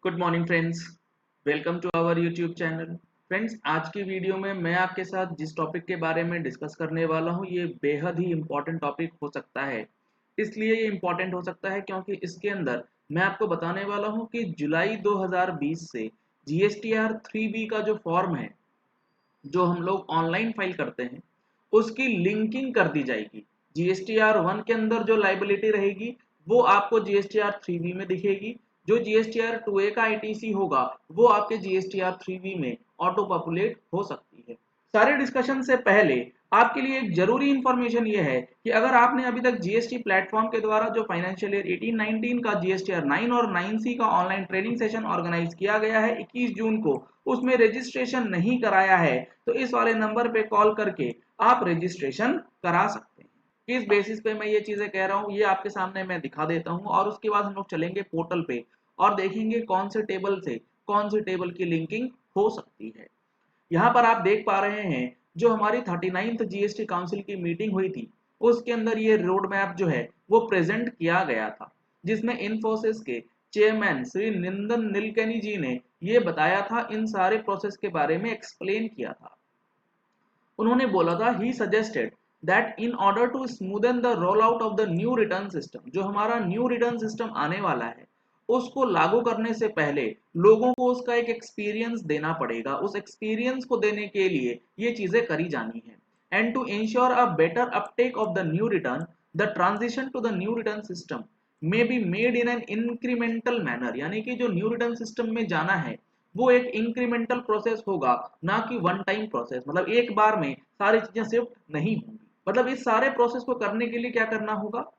Good morning friends, welcome to our YouTube channel. Friends, आज की video में मैं आपके साथ जिस टॉपिक के बारे में डिस्कस करने वाला हूं, ये बेहद ही इम्पोर्टेंट टॉपिक हो सकता है। इसलिए ये इम्पोर्टेंट हो सकता है क्योंकि इसके अंदर मैं आपको बताने वाला हूं कि जुलाई 2020 से जीएसटीआर 3B का जो फॉर्म है, जो हम लोग ऑनलाइन फाइल करते हैं, उसकी लिंकिंग कर दी जाएगी। जीएसटीआर 1 के अंदर जो लाइबिलिटी रहेगी वो आपको जीएसटीआर 3B में दिखेगी। जो जीएसटीआर 2A का आईटीसी होगा वो आपके जीएसटीआर 3B में ऑटो पॉपुलेट हो सकती है। सारे डिस्कशन से पहले आपके लिए एक जरूरी इंफॉर्मेशन ये है कि अगर आपने अभी तक जीएसटी प्लेटफॉर्म के द्वारा जो फाइनेंशियल ईयर 18-19 का जीएसटीआर 9 और 9C का ऑनलाइन ट्रेनिंग सेशन ऑर्गेनाइज किया गया है 21 जून को, उसमें रजिस्ट्रेशन नहीं कराया है तो इस वाले नंबर पे कॉल करके आप रजिस्ट्रेशन करा सकते हैं। किस बेसिस पे मैं ये चीजें कह रहा हूँ ये आपके सामने मैं दिखा देता हूँ और उसके बाद हम लोग चलेंगे पोर्टल पे और देखेंगे कौन से टेबल से कौन से टेबल की लिंकिंग हो सकती है। यहाँ पर आप देख पा रहे हैं जो हमारी 39th जीएसटी काउंसिल की मीटिंग हुई थी उसके अंदर ये रोड मैप जो है वो प्रेजेंट किया गया था, जिसमें इन्फोसिस के चेयरमैन श्री निंदन नीलकेनी जी ने ये बताया था, इन सारे प्रोसेस के बारे में एक्सप्लेन किया था। उन्होंने बोला था he suggested that in order to smoothen the roll out of the new return system, जो हमारा न्यू रिटर्न सिस्टम आने वाला है उसको लागू करने से पहले लोगों को उसका एक एक्सपीरियंस देना पड़ेगा। उस एक्सपीरियंस को देने के लिए ये चीजें करी जानी है। And to ensure a better uptake of the new return, the transition to the new return system may be made in an incremental manner, यानी कि जो न्यू रिटर्न सिस्टम में जाना है वो एक इंक्रीमेंटल प्रोसेस होगा, ना कि वन टाइम प्रोसेस। मतलब एक बार में सारी चीजें शिफ्ट नहीं होंगी। मतलब इस सारे प्रोसेस को करने के लिए क्या करना होगा?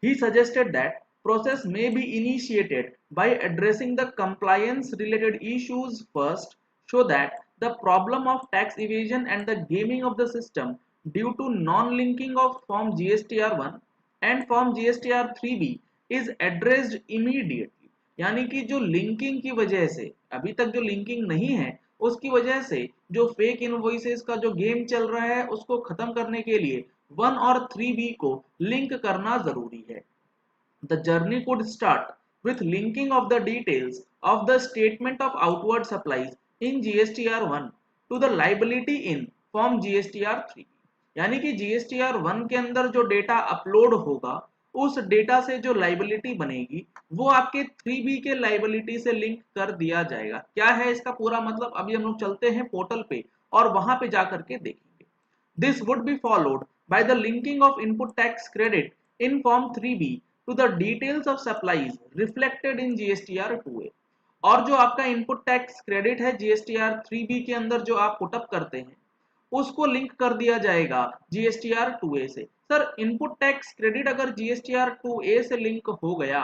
He suggested that process may be initiated by addressing the compliance related issues first, so that the problem of tax evasion and the gaming of the system due to non-linking of Form GSTR1 and Form GSTR 3B is addressed immediately। यानी कि जो linking की वजह से, अभी तक जो linking नहीं है उसकी वजह से जो फेक इनवॉइसेस का जो गेम चल रहा है उसको खत्म करने के लिए 1 और 3B को लिंक करना जरूरी है। The journey could start with linking of the details of the statement of outward supplies in GSTR1 to the liability in Form GSTR3। यानी कि GSTR1 के अंदर जो डेटा अपलोड होगा उस डेटा से जो लाइबिलिटी बनेगी वो आपके 3B के लाइबिलिटी से लिंक कर दिया जाएगा। क्या है इसका पूरा मतलब? अभी हम लोग चलते हैं पोर्टल पे और वहां पे जाकर के देखेंगे। This would be followed by the linking of input tax credit in Form 3B to the details of supplies reflected in GSTR 2A। और जो आपका इनपुट टैक्स क्रेडिट है GSTR 3B के अंदर जो आप पुटअप करते हैं उसको लिंक कर दिया जाएगा GSTR 2A से। सर, इनपुट टैक्स क्रेडिट अगर GSTR 2A से लिंक हो गया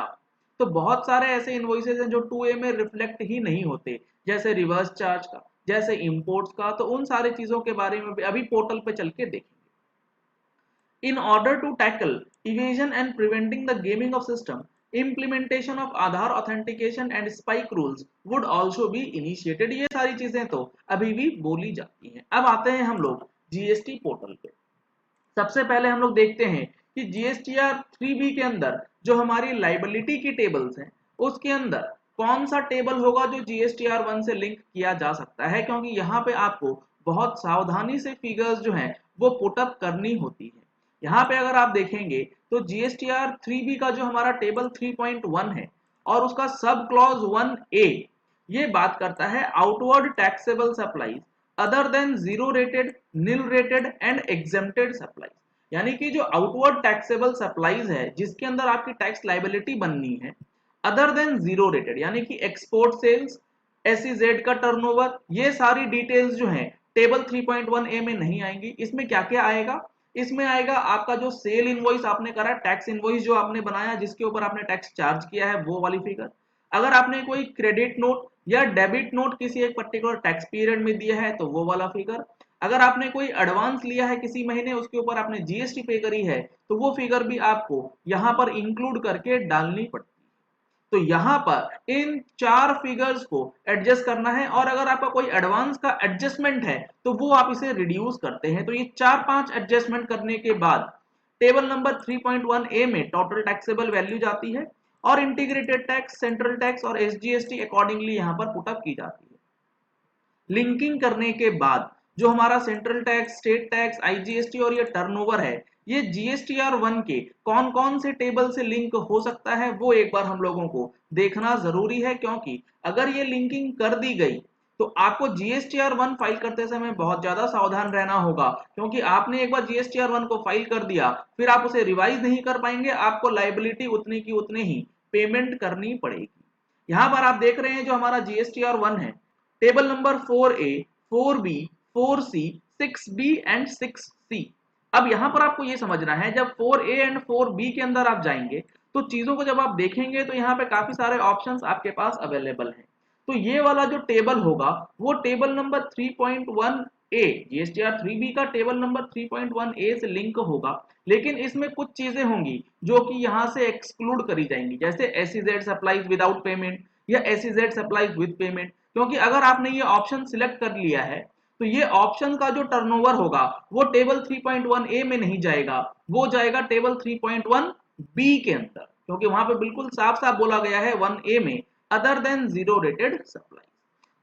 तो बहुत सारे ऐसे इनवॉइसेस हैं जो 2A में रिफ्लेक्ट ही नहीं होते, जैसे रिवर्स चार्ज का, जैसे इंपोर्ट्स का। तो उन सारी चीजों के बारे में भी अभी पोर्टल पे चल के देखेंगे। In order to tackle evasion and preventing the gaming of system, implementation of Aadhaar authentication and spike rules would also be initiated। ये सारी चीजें तो अभी भी बोली जाती हैं। अब आते हैं हम लोग जीएसटी पोर्टल पे। सबसे पहले हम लोग देखते हैं कि जीएसटीआर 3B के अंदर जो हमारी लाइबिलिटी की टेबल्स हैं उसके अंदर कौन सा टेबल होगा जो जीएसटीआर 1 से लिंक किया जा सकता है, क्योंकि यहाँ पे आपको बहुत सावधानी से फिगर्स जो हैं वो पुटअप करनी होती है। यहाँ पे अगर आप देखेंगे तो जीएसटीआर 3B का जो हमारा टेबल 3.1 है और उसका सब क्लॉज 1A ये बात करता है outward taxable supplies other than zero rated, nil rated and exempted supplies. यानी कि जो आउटवर्ड टैक्सेबल सप्लाईज है जिसके अंदर आपकी टैक्स लाइबिलिटी बननी है अदर देन जीरो रेटेड, यानी कि एक्सपोर्ट सेल्स, एसईजेड का टर्नओवर, ये सारी डिटेल्स जो हैं टेबल 3.1A में नहीं आएंगी। इसमें क्या क्या आएगा? इसमें आएगा आपका जो सेल इनवॉइस आपने करा, टैक्स इनवॉइस जो आपने बनाया जिसके ऊपर आपने टैक्स चार्ज किया है वो वाली फिगर। अगर आपने कोई क्रेडिट नोट या डेबिट नोट किसी एक पर्टिकुलर टैक्स पीरियड में दिया है तो वो वाला फिगर। अगर आपने कोई एडवांस लिया है किसी महीने उसके ऊपर आपने जीएसटी पे करी है तो वो फिगर भी आपको यहाँ पर इंक्लूड करके डालनी पड़ती है। तो यहाँ पर इन चार फिगर्स को एडजस्ट करना है और अगर आपका कोई एडवांस का एडजस्टमेंट है तो वो आप इसे रिड्यूस करते हैं। तो ये 4-5 एडजस्टमेंट करने के बाद टेबल नंबर 3.1A में टोटल टैक्सेबल वैल्यू जाती है और इंटीग्रेटेड टैक्स, सेंट्रल टैक्स और एसजीएसटी अकॉर्डिंगली यहाँ पर पुटअप की जाती है। लिंकिंग करने के बाद जो हमारा central tax, state tax, IGST और ये टर्नओवर है, ये जीएसटीआर 1 के कौन कौन से टेबल से लिंक हो सकता है वो एक बार हम लोगों को देखना जरूरी है, क्योंकि अगर ये लिंकिंग कर दी गई तो आपको जीएसटीआर 1 फाइल करते समय बहुत ज्यादा सावधान रहना होगा, क्योंकि आपने एक बार जीएसटीआर 1 को फाइल कर दिया फिर आप उसे रिवाइज नहीं कर पाएंगे, आपको लाइबिलिटी उतनी की उतनी ही पेमेंट करनी पड़ेगी। यहां पर आप देख रहे हैं जो हमारा जीएसटीआर 1 है, table number 4A, 4B, 4C, 6B and 6C। अब यहां पर आपको यह समझना है, जब 4A एंड 4B के अंदर आप जाएंगे तो चीजों को जब आप देखेंगे तो यहाँ पे काफी सारे ऑप्शंस आपके पास अवेलेबल हैं। तो ये वाला जो टेबल होगा वो table number 3.1A, GSTR 3B का टेबल नंबर 3.1A से लिंक होगा, लेकिन इसमें कुछ चीजें होंगी जो कि यहाँ से एक्सक्लूड करी जाएंगी, जैसे एसईजेड सप्लाईज विदाउट पेमेंट या एसईजेड सप्लाईज विद पेमेंट। क्योंकि अगर आपने ये ऑप्शन सिलेक्ट कर लिया है तो ये ऑप्शन का जो टर्नओवर होगा वो टेबल 3.1A में नहीं जाएगा, वो जाएगा टेबल 3.1B के अंदर, क्योंकि वहां पे बिल्कुल साफ साफ बोला गया है 1A में other than zero rated supply.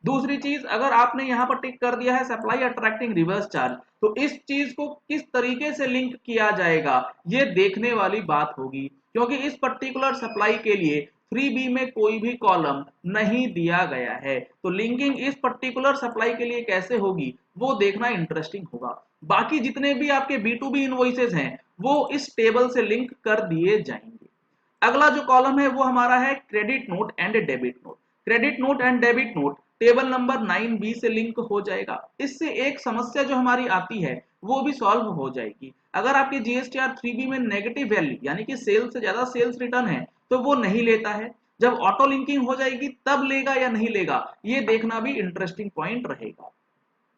दूसरी चीज, अगर आपने यहां पर टिक कर दिया है सप्लाई अट्रैक्टिंग रिवर्स चार्ज, तो इस चीज को किस तरीके से लिंक किया जाएगा ये देखने वाली बात होगी, क्योंकि इस पर्टिकुलर सप्लाई के लिए 3B में कोई भी कॉलम नहीं दिया गया है। तो लिंकिंग इस पर्टिकुलर सप्लाई के लिए कैसे होगी वो देखना इंटरेस्टिंग होगा। बाकी जितने भी आपके B2B इनवॉइसेस हैं वो इस टेबल से लिंक कर दिए जाएंगे। अगला जो कॉलम है वो हमारा है credit note and debit note. Credit note and debit note table number 9B से लिंक हो जाएगा। इससे एक समस्या जो हमारी आती है वो भी सॉल्व हो जाएगी। अगर आपके जीएसटीआर 3B में नेगेटिव वैल्यू यानी कि सेल्स से ज्यादा सेल्स रिटर्न है तो वो नहीं लेता है, जब ऑटो लिंकिंग हो जाएगी तब लेगा या नहीं लेगा ये देखना भी इंटरेस्टिंग पॉइंट रहेगा।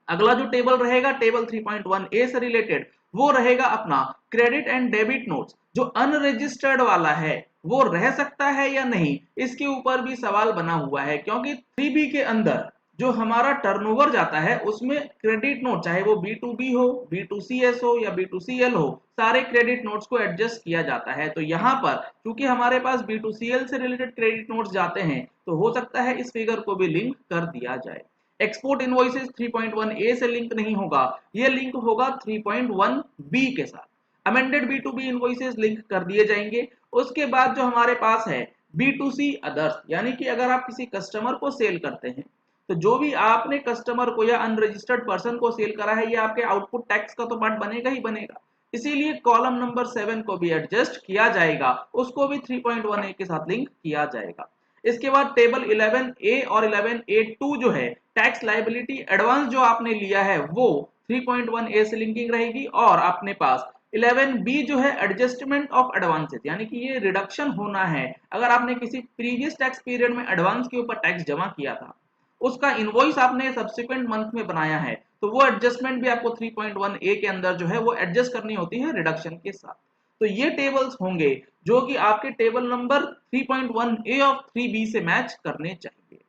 अगला जो टेबल रहेगा टेबल 3.1A से रिलेटेड वो रहेगा अपना क्रेडिट एंड डेबिट नोट्स। जो अनरजिस्टर्ड वाला है वो रह सकता है या नहीं, इसके ऊपर भी सवाल बना हुआ है, क्योंकि 3B के अंदर जो हमारा टर्नओवर जाता है उसमें क्रेडिट नोट चाहे वो B2B हो, B2CS हो या B2CL हो, सारे क्रेडिट नोट्स को एडजस्ट किया जाता है। तो यहाँ पर क्योंकि हमारे पास B2CL से रिलेटेड क्रेडिट नोट्स जाते हैं तो हो सकता है इस फिगर को भी लिंक कर दिया जाए। एक्सपोर्ट इनवॉइसेस 3.1A से लिंक नहीं होगा, ये लिंक होगा 3.1B के साथ। अमेंडेड B2B इनवॉइसेस लिंक कर दिए जाएंगे। उसके बाद जो हमारे पास है B2C अदर्स, यानी कि अगर आप किसी कस्टमर को सेल करते हैं तो जो भी आपने कस्टमर को या अनरजिस्टर्ड पर्सन को सेल करा है ये आपके आउटपुट टैक्स का तो पार्ट बनेगा ही बनेगा, इसीलिए कॉलम नंबर 7 को भी एडजस्ट किया जाएगा, उसको भी 3.1A के साथ लिंक किया जाएगा। इसके बाद टेबल 11A और 11A2 जो है टैक्स लाइबिलिटी एडवांस जो आपने लिया है वो 3.1A से लिंकिंग रहेगी, और अपने पास 11B जो है एडजस्टमेंट ऑफ एडवांसेस, यानी कि ये रिडक्शन होना है। अगर आपने किसी प्रीवियस टैक्स पीरियड में एडवांस के ऊपर टैक्स जमा किया था, उसका इनवॉइस आपने सब्सिक्वेंट मंथ में बनाया है, तो वो एडजस्टमेंट भी आपको 3.1A के अंदर जो है वो एडजस्ट करनी होती है रिडक्शन के साथ। तो ये टेबल्स होंगे जो कि आपके table number 3.1A of 3B से मैच करने चाहिए।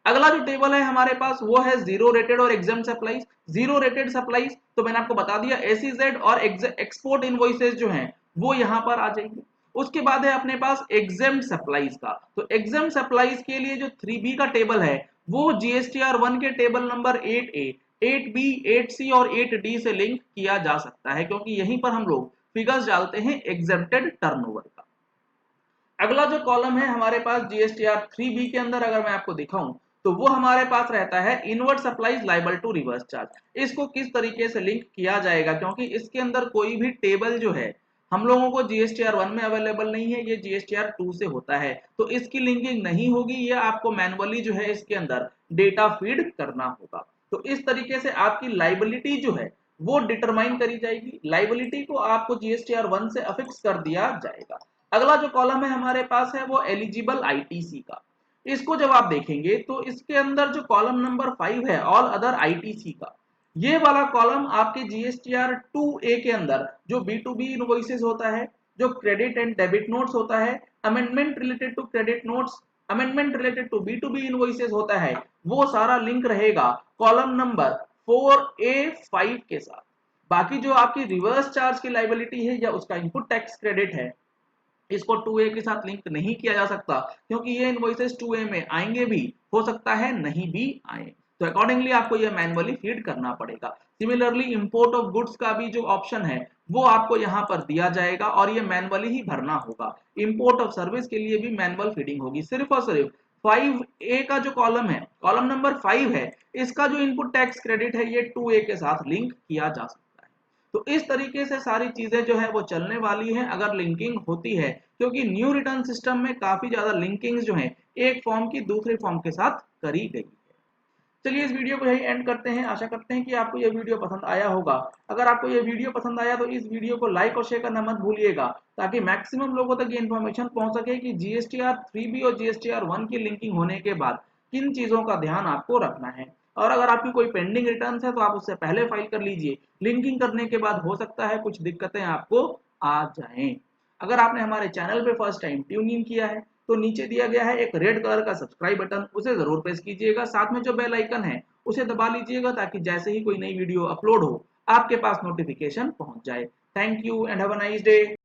अगला जो टेबल है हमारे पास वो है जीरो रेटेड और exam supplies. Zero rated supplies तो मैंने आपको बता दिया, एसीजेड और एक्सपोर्ट इनवॉइसेस जो हैं वो यहाँ पर आ जाएंगे। उसके बाद है अपने पास एग्जाम सप्लाईज का। तो एग्जाम सप्लाईज के लिए जो 3B का टेबल है वो जीएसटीआर 1 के table number 8A, 8B, 8C और 8D से लिंक किया जा सकता है, क्योंकि यहीं पर हम लोग फिगर्स डालते हैं एग्जेम्प्टेड टर्नओवर का। अगला जो कॉलम है हमारे पास जीएसटीआर 3B के अंदर अगर मैं आपको दिखाऊं तो वो हमारे पास रहता है inward supplies liable to reverse charge. इसको किस तरीके से लिंक किया जाएगा, क्योंकि इसके अंदर कोई भी टेबल जो है हम लोगों को जीएसटीआर 1 में अवेलेबल नहीं है, ये जीएसटीआर 2 से होता है, तो इसकी लिंकिंग नहीं होगी, ये आपको मैनुअली जो है इसके अंदर डेटा फीड करना होगा। तो इस तरीके से आपकी लाइबिलिटी जो है वो डिटरमाइन करी जाएगी, लाइबिलिटी को आपको जीएसटीआर 1 से अफिक्स कर दिया जाएगा। अगला जो कॉलम है हमारे पास है वो एलिजिबल आईटीसी का। इसको जब आप देखेंगे तो इसके अंदर जो कॉलम नंबर 5 है ऑल अदर आईटीसी का, ये वाला कॉलम आपके जीएसटीआर 2A के अंदर जो B2B इनवॉइसेस होता है, जो क्रेडिट एंड डेबिट नोट्स होता है, amendment related to credit notes, amendment related to B2B invoices होता है, वो सारा लिंक रहेगा कॉलम नंबर 4A5 के साथ। बाकी जो आपकी रिवर्स चार्ज की लाइबिलिटी है या उसका इनपुट टैक्स क्रेडिट है इसको 2A के साथ लिंक नहीं किया जा सकता क्योंकि ये इनवॉइसेस 2A में आएंगे भी, हो सकता है नहीं भी आए, तो अकॉर्डिंगली आपको ये मैनुअली फीड करना पड़ेगा। सिमिलरली इंपोर्ट ऑफ गुड्स का भी जो ऑप्शन है वो आपको यहाँ पर दिया जाएगा और ये मैनुअली ही भरना होगा। इंपोर्ट ऑफ सर्विस के लिए भी मैनुअल फीडिंग होगी। सिर्फ और सिर्फ 5A का जो कॉलम है, कॉलम नंबर 5 है, इसका जो इनपुट टैक्स क्रेडिट है ये 2A के साथ लिंक किया जा सकता है। तो इस तरीके से सारी चीजें जो है वो चलने वाली हैं अगर लिंकिंग होती है, क्योंकि न्यू रिटर्न सिस्टम में काफी ज्यादा लिंकिंग जो है एक फॉर्म की दूसरे फॉर्म के साथ करी गई है। चलिए इस वीडियो को यही एंड करते हैं। आशा करते हैं कि आपको ये वीडियो पसंद आया होगा। अगर आपको ये वीडियो पसंद आया तो इस वीडियो को लाइक और शेयर करना मत भूलिएगा, ताकि मैक्सिमम लोगों तक ये इन्फॉर्मेशन पहुंच सके कि जीएसटीआर 3B और जीएसटीआर 1 की लिंकिंग होने के बाद किन चीजों का ध्यान आपको रखना है। और अगर आपकी कोई पेंडिंग रिटर्न है तो आप उससे पहले फाइल कर लीजिए। लिंकिंग करने के बाद हो सकता है कुछ दिक्कतें आपको आ जाएं। अगर आपने हमारे चैनल पे फर्स्ट टाइम ट्यून इन किया है तो नीचे दिया गया है एक रेड कलर का सब्सक्राइब बटन, उसे जरूर प्रेस कीजिएगा। साथ में जो बेल आइकन है उसे दबा लीजिएगा ताकि जैसे ही कोई नई वीडियो अपलोड हो आपके पास नोटिफिकेशन पहुंच जाए। Thank you and have a nice day.